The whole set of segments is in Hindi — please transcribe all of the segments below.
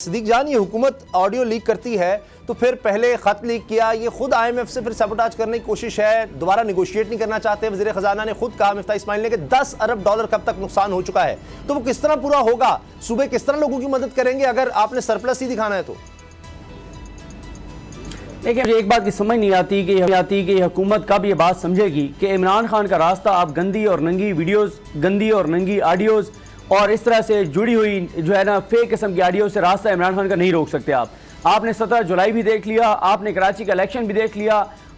सिद्दीक जान, ये हुकूमत ऑडियो लीक करती है तो फिर पहले खत लीक किया, ये खुद IMF से फिर सबोटाज करने की कोशिश है, दोबारा निगोशिएट नहीं करना चाहते। वज़ीर ख़जाना ने खुद कहा मिफ्ता इस्माइल ने कि 10 अरब डॉलर कब तक नुकसान हो चुका है, तो वो किस तरह पूरा होगा? सूबे किस तरह लोगों की मदद करेंगे अगर आपने सरप्लस ही दिखाना है तो? देखिए, मुझे एक बात की समझ नहीं आती कि हुकूमत कब ये बात समझेगी कि इमरान खान का रास्ता आप गंदी और नंगी वीडियोस, गंदी और नंगी ऑडियोज़ और इस तरह से जुड़ी हुई जो है ना फेक किस्म की ऑडियो से रास्ता इमरान खान का नहीं रोक सकते आप। आपने 17 जुलाई भी देख लिया, आपने कराची का इलेक्शन भी देख लिया,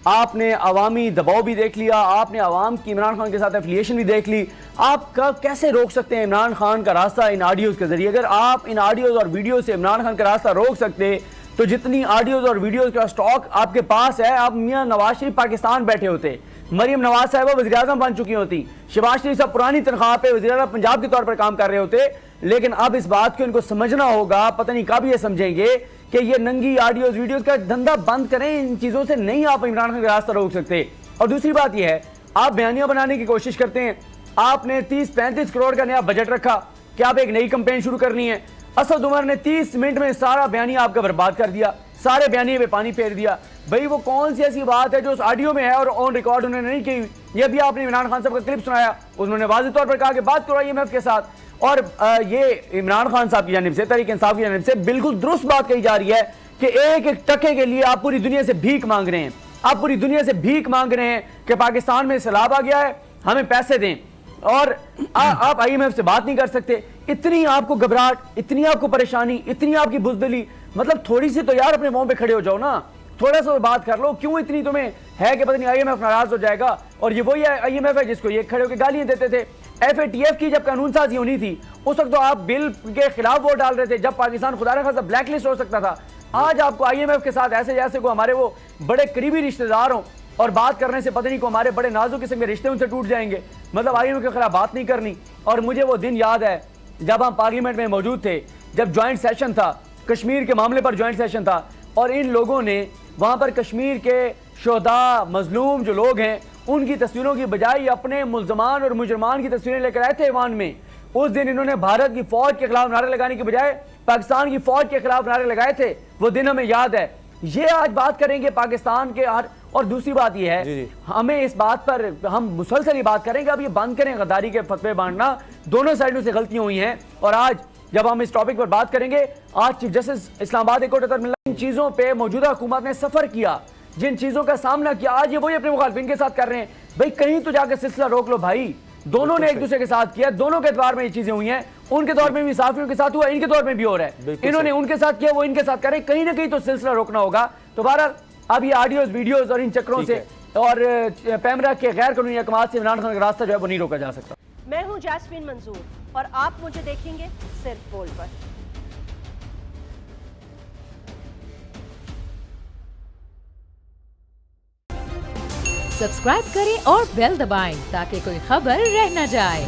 आपने अवामी दबाव भी देख लिया, आपने अवाम की इमरान खान के साथ एफिलिएशन भी देख ली। आप कैसे रोक सकते हैं इमरान खान का रास्ता इन ऑडियोज़ के जरिए? अगर आप इन ऑडियोज़ और वीडियो से इमरान खान का रास्ता रोक सकते तो जितनी ऑडियोज़ और वीडियोज़ का स्टॉक आपके पास है, आप मियां नवाज शरीफ पाकिस्तान बैठे होते, मरियम नवाज साहिबा वज़ीर आज़म बन चुकी होती, शहबाज शरीफ साहब पुरानी तनख्वाह पे वज़ीर आज़म पंजाब के तौर पर काम कर रहे होते। लेकिन अब इस बात को इनको समझना होगा, पता नहीं कब ये समझेंगे कि ये नंगी ऑडियोज़ वीडियोज़ का धंधा बंद करें। इन चीज़ों से नहीं आप इमरान खान का रास्ता रोक सकते। और दूसरी बात यह है, आप बयानियां बनाने की कोशिश करते हैं। आपने 30-35 करोड़ का नया बजट रखा कि आप एक नई कंपेन शुरू करनी है। असद उमर ने 30 मिनट में सारा बयानिया आपका बर्बाद कर दिया, सारे बयानिए पे पानी फेर दिया। भाई वो कौन सी ऐसी बात है जो उस ऑडियो में है और ऑन रिकॉर्ड उन्होंने नहीं की? ये भी आपने इमरान खान साहब का क्लिप सुनाया, उन्होंने वाज़ेह तौर पर कहा कि बात करो IMF के साथ। और ये इमरान खान साहब की जानिब से, तहरीक इंसाफ की जानिब से बिल्कुल दुरुस्त बात कही जा रही है कि एक एक टके के लिए आप पूरी दुनिया से भीख मांग रहे हैं। आप पूरी दुनिया से भीख मांग रहे हैं कि पाकिस्तान में सैलाब आ गया है, हमें पैसे दें, और आप IMF से बात नहीं कर सकते। इतनी आपको घबराहट, इतनी आपको परेशानी, इतनी आपकी बुज़दिली, मतलब थोड़ी सी तो यार अपने मुंह पे खड़े हो जाओ ना, थोड़ा सा बात कर लो। क्यों इतनी तुम्हें है कि पता नहीं IMF नाराज हो जाएगा? और ये वही IMF है जिसको ये खड़े होकर गालियां देते थे। FATF की जब कानून साजी होनी थी उस वक्त तो आप बिल के खिलाफ वोट डाल रहे थे, जब पाकिस्तान खुदा न खासा ब्लैक लिस्ट हो सकता था। आज आपको IMF के साथ ऐसे जैसे को हमारे वो बड़े करीबी रिश्तेदार हों और बात करने से पता नहीं को हमारे बड़े नाजुक किस्म के रिश्ते उनसे टूट जाएंगे। मतलब IMF के खिलाफ बात नहीं करनी। और मुझे वो दिन याद है जब हम पार्लियामेंट में मौजूद थे, जब ज्वाइंट सेशन था, कश्मीर के मामले पर ज्वाइंट सेशन था, और इन लोगों ने वहां पर कश्मीर के शोहदा, मजलूम जो लोग हैं उनकी तस्वीरों की बजाय अपने मुल्जमान और मुजरमान की तस्वीरें लेकर आए थे ईवान में। उस दिन इन्होंने भारत की फौज के खिलाफ नारे लगाने की बजाय पाकिस्तान की फौज के खिलाफ नारे लगाए थे। वो दिन हमें याद है। ये आज बात करेंगे पाकिस्तान के। और दूसरी बात यह है, हमें इस बात पर हम मुसलसल ही बात करेंगे, अब ये बंद करें गद्दारी के फतवे बांटना। दोनों साइडों से गलतियां हुई हैं। और आज जब हम इस टॉपिक पर बात करेंगे, आज चीफ जस्टिस इस्लामाबाद इन चीजों पर मौजूदा हुकूमत ने सफर किया, जिन चीजों का सामना किया, आज ये वही अपने मुखालिफिन के साथ कर रहे हैं। भाई कहीं तो जाकर सिलसिला रोक लो भाई। दोनों ने एक दूसरे के साथ किया, दोनों के एतबार में ये चीजें हुई हैं। उनके तौर में भी साफियों के साथ हुआ, इनके तौर में भी हो रहा है। इन्होंने उनके साथ किया, वो इनके साथ करें, कहीं ना कहीं तो सिलसिला रोकना होगा। तो बहरहाल अब ये ऑडियोज, वीडियोज और इन चक्रों से और पैमरा के गैर कानूनी अहकाम से इमरान खान का रास्ता जो है वो नहीं रोका जा सकता। मैं हूं जैस्मीन मंजूर और आप मुझे देखेंगे सिर्फ बोल पर। सब्सक्राइब करें और बेल दबाएं ताकि कोई खबर रह न जाए।